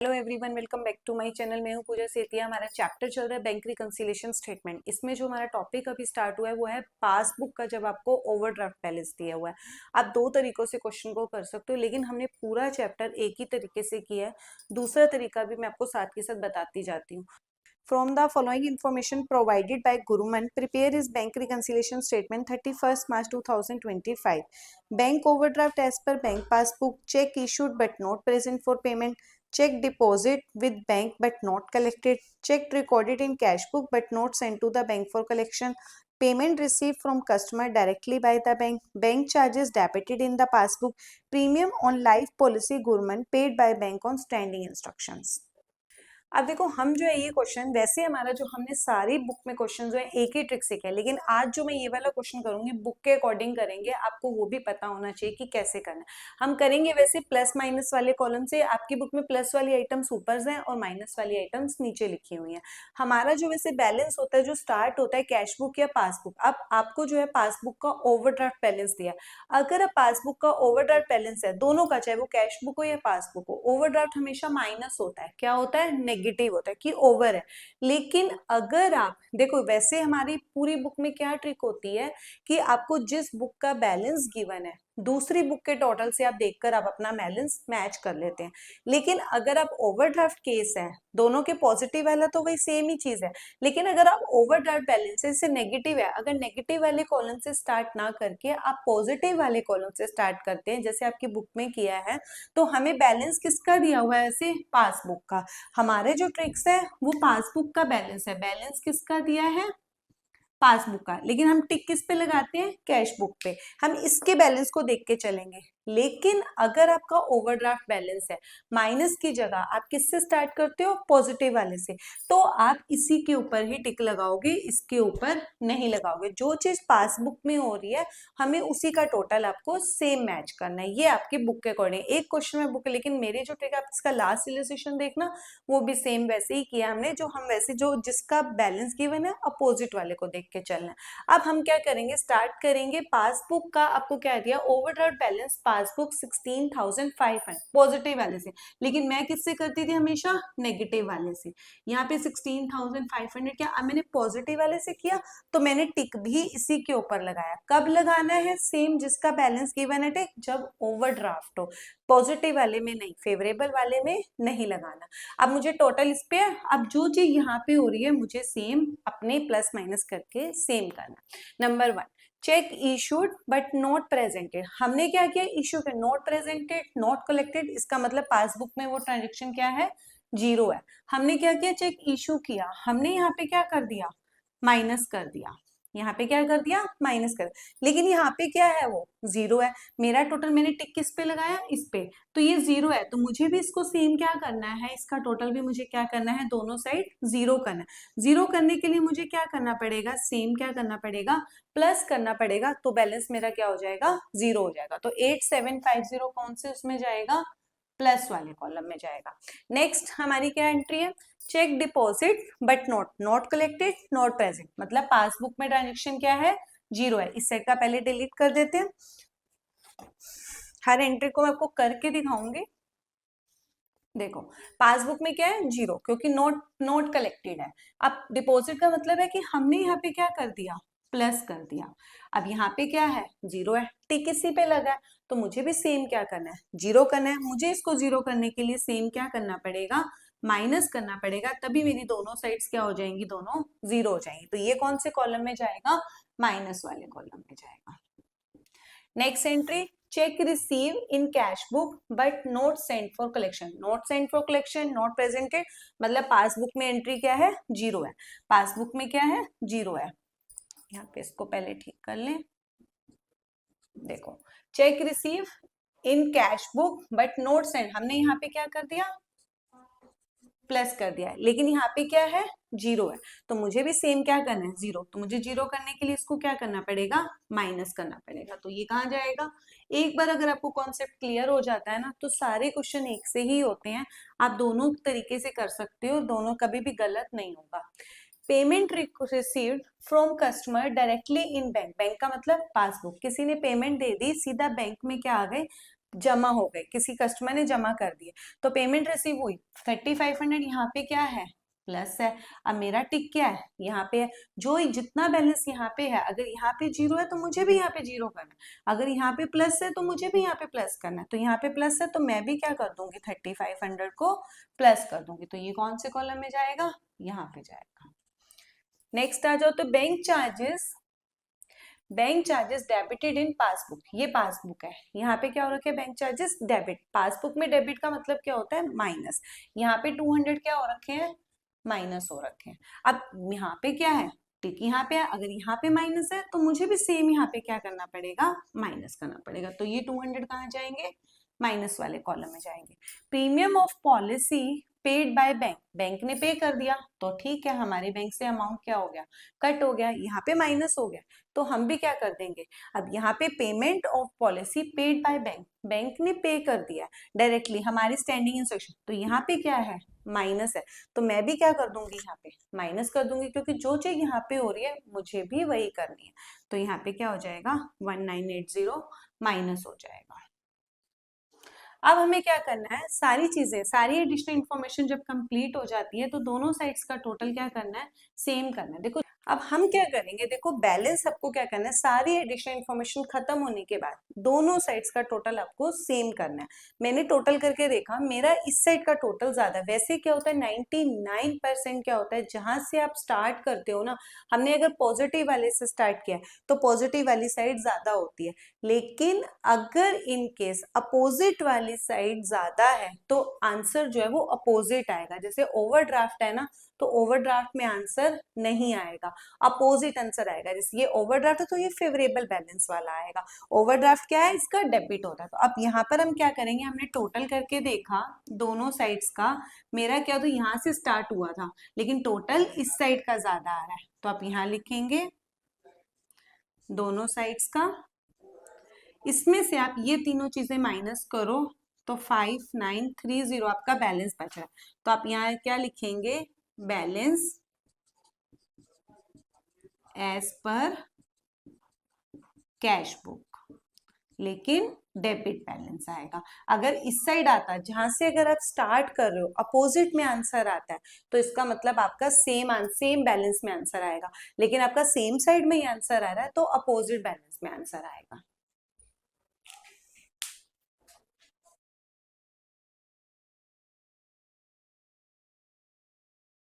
Hello everyone, welcome back to my channel. मैं हूं पूजा सेतिया। हमारा चैप्टर चल रहा है बैंक रिकंसिलिएशन स्टेटमेंट। इसमें जो हमारा टॉपिक अभी स्टार्ट हुआ है वो है पासबुक का, जब आपको ओवरड्राफ्ट बैलेंस दिया हुआ है। आप दो तरीकों से क्वेश्चन को कर सकते हो, लेकिन हमने पूरा चैप्टर एक ही तरीके से किया है। दूसरा तरीका भी मैं आपको साथ के साथ बताती जाती हूँ। From the following information provided by Guruman, prepare his bank reconciliation statement 31st March 2025. Bank overdraft as per bank passbook, check issued but not present for payment, check deposit with bank but not collected, check recorded in cash book but not sent to the bank for collection, payment received from customer directly by the bank charges debited in the passbook, premium on life policy Guruman paid by bank on standing instructions। अब देखो, हम जो है ये question, वैसे हमारा जो हमने सारी बुक में क्वेश्चन जो है एक ही ट्रिक से किया, लेकिन आज जो मैं ये वाला क्वेश्चन करूंगी बुक के अकॉर्डिंग करेंगे। आपको वो भी पता होना चाहिए कि कैसे करना है। हम करेंगे वैसे प्लस माइनस वाले कॉलम से। आपकी बुक में प्लस वाली आइटम्स ऊपर हैं और माइनस वाली आइटम्स नीचे लिखी हुई हैं। हमारा जो वैसे बैलेंस होता है, जो स्टार्ट होता है कैश बुक या पासबुक। अब आपको जो है पासबुक का ओवरड्राफ्ट बैलेंस दिया है। अगर अब पासबुक का ओवरड्राफ्ट बैलेंस है दोनों का, चाहे वो कैश बुक हो या पासबुक हो, ओवरड्राफ्ट हमेशा माइनस होता है। क्या होता है? नेगेटिव होता है कि ओवर है। लेकिन अगर आप देखो, वैसे हमारी पूरी बुक में क्या ट्रिक होती है कि आपको जिस बुक का बैलेंस गिवन है दूसरी बुक के टोटल से आप देखकर आप अपना बैलेंस मैच कर लेते हैं। लेकिन अगर आप ओवरड्राफ्ट केस है, दोनों के पॉजिटिव वाला तो वही सेम ही चीज है। लेकिन अगर आप ओवरड्राफ्ट बैलेंस से नेगेटिव है, अगर नेगेटिव वाले कॉलम से स्टार्ट ना करके आप पॉजिटिव वाले कॉलम से स्टार्ट करते हैं, जैसे आपकी बुक में किया है, तो हमें बैलेंस किसका दिया हुआ है? ऐसे पासबुक का। हमारे जो ट्रिक्स है वो पासबुक का बैलेंस है। बैलेंस किसका दिया है? पासबुक का। लेकिन हम टिक किस पे लगाते हैं? कैश बुक पे। हम इसके बैलेंस को देख के चलेंगे। लेकिन अगर आपका ओवरड्राफ्ट बैलेंस है, माइनस की जगह आप किससे स्टार्ट करते हो? पॉजिटिव वाले से। तो आप इसी के ऊपर ही टिक लगाओगे, इसके ऊपर नहीं लगाओगे। जो चीज पासबुक में हो रही है हमें उसी का टोटल आपको सेम मैच करना है। ये आपकी बुक के अकॉर्डिंग एक क्वेश्चन में बुक, लेकिन मेरी जो ट्रिक, आप इसका लास्ट इलस्ट्रेशन देखना, वो भी सेम वैसे ही किया हमने। जो हम वैसे जो जिसका बैलेंस गिवन है अपोजिट वाले को देख के चलना है। अब हम क्या करेंगे? स्टार्ट करेंगे पासबुक का। आपको क्या दिया? ओवरड्राफ्ट बैलेंस पासबुक 16,500 पॉजिटिव वाले से। लेकिन मैं किससे करती थी? हमेशा नेगेटिव वाले से। यहाँ पे 16,500 क्या अब मैंने पॉजिटिव वाले से किया, तो मैंने टिक भी इसी के ऊपर लगाया। कब लगाना है? सेम जिसका बैलेंस गिवन है टिक, जब ओवरड्राफ्ट हो। पॉजिटिव वाले में नहीं, फेवरेबल वाले में नहीं लगाना। अब मुझे टोटल इस पे, अब जो चीज यहाँ पे हो रही है मुझे सेम अपने प्लस माइनस करके सेम करना। Number 1, check issued but not presented. हमने क्या किया? इशू के नॉट प्रेजेंटेड, नॉट कलेक्टेड। इसका मतलब पासबुक में वो ट्रांजेक्शन क्या है? जीरो है। हमने क्या किया? चेक इशू किया, हमने यहाँ पे क्या कर दिया? माइनस कर दिया। यहाँ पे क्या कर दिया? माइनस कर। लेकिन यहाँ पे क्या है? वो जीरो है। मेरा टोटल मैंने टिक किस पे लगाया? इस पे। तो ये जीरो है, तो मुझे भी इसको सेम क्या करना है? इसका टोटल भी मुझे क्या करना है? दोनों साइड जीरो करना है। जीरो करने के लिए मुझे क्या करना पड़ेगा? सेम क्या करना पड़ेगा? प्लस करना पड़ेगा। तो बैलेंस मेरा क्या हो जाएगा? जीरो हो जाएगा। तो 8750 कौन से उसमें जाएगा? प्लस वाले कॉलम में जाएगा। नेक्स्ट हमारी क्या एंट्री है? Cheque deposit but not collected, not present. मतलब पासबुक में ट्रांजेक्शन क्या है? जीरो है। इस सेट का पहले डिलीट कर देते हैं। हर एंट्री को मैं आपको करके दिखाऊंगी। देखो, पासबुक में क्या है? जीरो, क्योंकि नोट कलेक्टेड है। अब डिपॉजिट का मतलब है कि हमने यहाँ पे क्या कर दिया? प्लस कर दिया। अब यहाँ पे क्या है? जीरो है। टिक इसी पे लगा है, तो मुझे भी सेम क्या करना है? जीरो करना है। मुझे इसको जीरो करने के लिए सेम क्या करना पड़ेगा? माइनस करना पड़ेगा। तभी मेरी दोनों साइड्स क्या हो जाएंगी? दोनों जीरो हो जाएंगी। तो ये कौन से कॉलम में जाएगा? माइनस वाले कॉलम में जाएगा। Next entry, check receive in cash book but note send for collection. Note send for collection, not presented. मतलब पासबुक में एंट्री क्या है? जीरो है। पासबुक में क्या है? जीरो है। यहाँ पे इसको पहले ठीक कर लें। देखो, check receive in cash book but note send, हमने यहाँ पे क्या कर दिया? प्लस कर दिया है। लेकिन यहाँ पे क्या है? जीरो है। तो मुझे भी सेम क्या करना है? जीरो। तो मुझे जीरो करने के लिए इसको क्या करना पड़ेगा? माइनस करना पड़ेगा। तो ये कहाँ जाएगा? एक बार अगर आपको कॉन्सेप्ट क्लियर हो जाता है ना, तो सारे क्वेश्चन एक से ही होते हैं। आप दोनों तरीके से कर सकते हो, दोनों कभी भी गलत नहीं होगा। Payment received from customer directly in bank. Bank का मतलब पासबुक। किसी ने पेमेंट दे दी, सीधा बैंक में क्या आ गए? जमा हो गए, किसी कस्टमर ने जमा कर दिए, तो पेमेंट रिसीव हुई, 3500 यहाँ पे क्या है, प्लस है। अब मेरा टिक क्या है, यहाँ पे है, जो जितना बैलेंस यहाँ पे है, अगर यहाँ पे जीरो है तो मुझे भी यहाँ पे जीरो करना है, अगर यहाँ पे प्लस है तो मुझे भी यहाँ पे प्लस करना है, तो यहाँ पे प्लस है तो मैं भी क्या कर दूंगी, 3500 को प्लस कर दूंगी, तो ये कौन से कॉलम में जाएगा, यहाँ पे जाएगा। नेक्स्ट आ जाओ, तो bank charges debited in passbook, ये पासबुक है, यहाँ पे क्या हो रखा है, बैंक चार्जेस डेबिट, पासबुक में डेबिट का मतलब क्या होता है, माइनस, यहाँ पे 200 क्या हो रखे हैं, माइनस हो रखे हैं। अब यहाँ पे क्या है, टिक यहाँ पे है, अगर यहाँ पे माइनस है तो मुझे भी सेम यहाँ पे क्या करना पड़ेगा, माइनस करना पड़ेगा, तो ये 200 कहाँ जाएंगे, माइनस वाले कॉलम में जाएंगे। Premium of policy paid by bank, bank ने पे कर दिया तो ठीक है, हमारे बैंक से अमाउंट क्या हो गया, कट हो गया, यहाँ पे माइनस हो गया, तो हम भी क्या कर देंगे, अब यहाँ पे payment of policy paid by bank, bank ने पे कर दिया डायरेक्टली हमारी स्टैंडिंग इंस्ट्रक्शन, तो यहाँ पे क्या है, माइनस है, तो मैं भी क्या कर दूंगी, यहाँ पे माइनस कर दूंगी, क्योंकि जो चीज यहाँ पे हो रही है मुझे भी वही करनी है, तो यहाँ पे क्या हो जाएगा, 1980 माइनस हो जाएगा। अब हमें क्या करना है, सारी चीजें, सारी एडिशनल इंफॉर्मेशन जब कंप्लीट हो जाती है तो दोनों साइड्स का टोटल क्या करना है, सेम करना है। देखो अब हम क्या करेंगे, देखो बैलेंस आपको क्या करना है, सारी एडिशनल इंफॉर्मेशन खत्म होने के बाद दोनों साइड्स का टोटल आपको सेम करना है। मैंने टोटल करके देखा, मेरा इस साइड का टोटल ज्यादा, वैसे क्या होता है 99% क्या होता है, जहां से आप स्टार्ट करते हो ना, हमने अगर पॉजिटिव वाले से स्टार्ट किया तो पॉजिटिव वाली साइड ज्यादा होती है, लेकिन अगर इन केस अपोजिट वाली साइड ज्यादा है तो आंसर जो है वो अपोजिट आएगा। जैसे ओवरड्राफ्ट है ना, तो ओवरड्राफ्ट में आंसर नहीं आएगा, अपोजिट आंसर आएगा। जैसे ये ओवरड्राफ्ट है तो ये फेवरेबल बैलेंस वाला आएगा, ओवरड्राफ्ट क्या है, इसका डेबिट होता है। तो अब यहाँ पर हम क्या करेंगे, हमने टोटल करके देखा दोनों साइड्स का, मेरा क्या, तो यहाँ से स्टार्ट हुआ था लेकिन टोटल इस साइड का ज्यादा आ रहा है, तो आप यहाँ लिखेंगे दोनों साइड्स का, इसमें से आप ये तीनों चीजें माइनस करो तो 5930 आपका बैलेंस बच रहा है, तो आप यहाँ क्या लिखेंगे, balance as per cash book, लेकिन डेबिट बैलेंस आएगा। अगर इस साइड आता है, जहां से अगर आप स्टार्ट कर रहे हो अपोजिट में आंसर आता है, तो इसका मतलब आपका सेम बैलेंस में आंसर आएगा, लेकिन आपका सेम साइड में ही आंसर आ रहा है तो अपोजिट बैलेंस में आंसर आएगा।